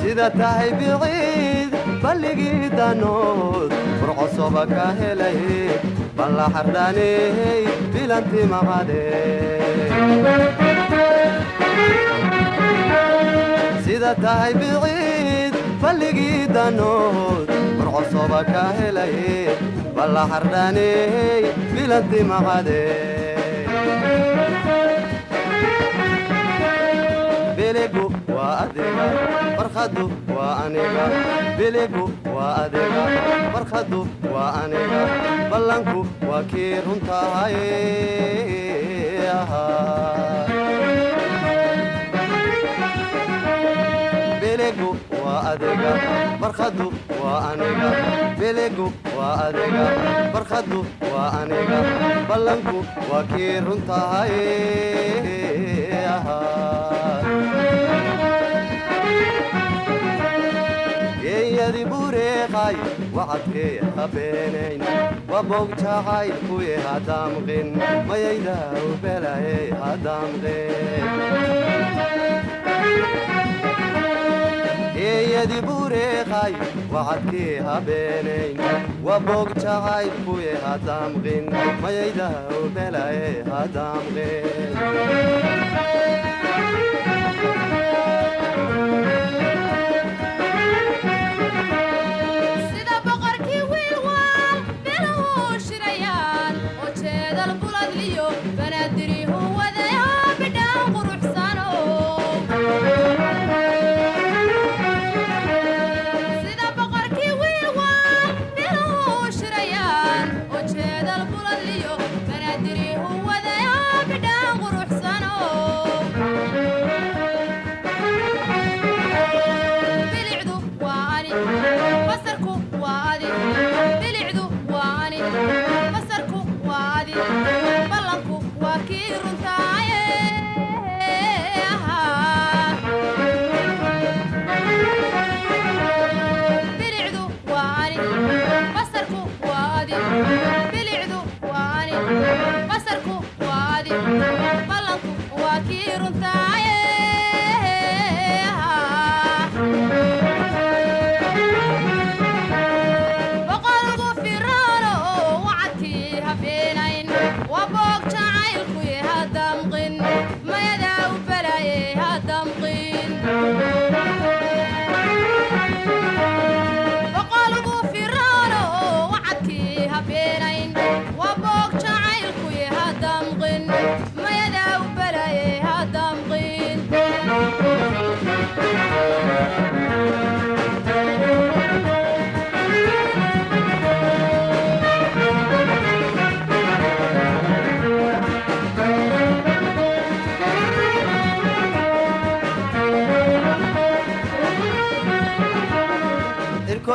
sida tahay biciid balligii danood furcosobaka helay balla xardhaney bilanti maqade sida tahay biciid balligii danood furcosobaka helay balla xardhaney bilanti maqade biligu waa adiga farkhadu waa aniga biligu waa adiga farkhadu waa aniga ballanku waa kii runtahay biligu waa adiga farkhadu waa aniga biligu waa adiga farkhadu waa aniga ballanku waa kii runtahay geeyadi bureeqay wacadkee habeenayn waboog jacayl kuye hadaamqin mayayda ubelaye hadaamqin geeyadi bureeqay wacadkee habeenayn waboog jacayl kuye hadaamqin mayayda ubelaye hadaamqin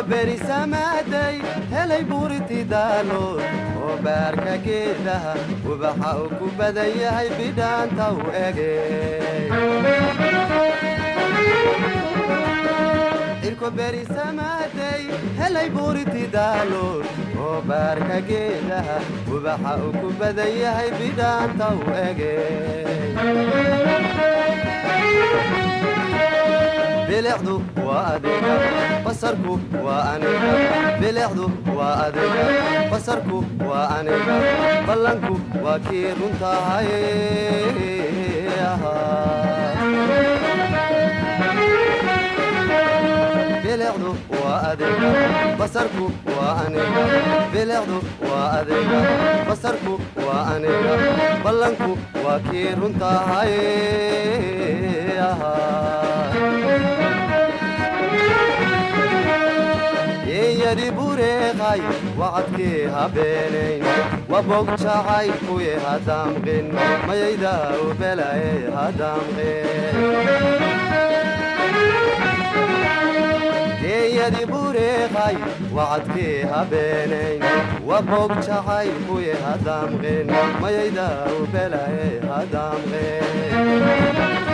beri samaaday helay buuriti daalood oo baarka geedaha ubaxa uu ku badan yahay bidhaanta u ege irko beri samaaday helay buuriti daalood oo baarka geedaha ubaxa uu ku badan yahay bidhaanta u ege bilicdu waa adiga basarku waa aniga bilicdu waa adiga basarku waa aniga ballanku waa kii runtahay bilicdu waa adiga basarku waa aniga bilicdu waa adiga basarku waa aniga ballanku waa kii runtahay geeyadi bureeqay wacadkee habeenayn waboog jacayl kuye hadaamqin mayayda ubelaye hadaamqin geeyadi bureeqay wacadkee habeenayn waboog jacayl kuye hadaamqin mayayda ubelaye hadaamqin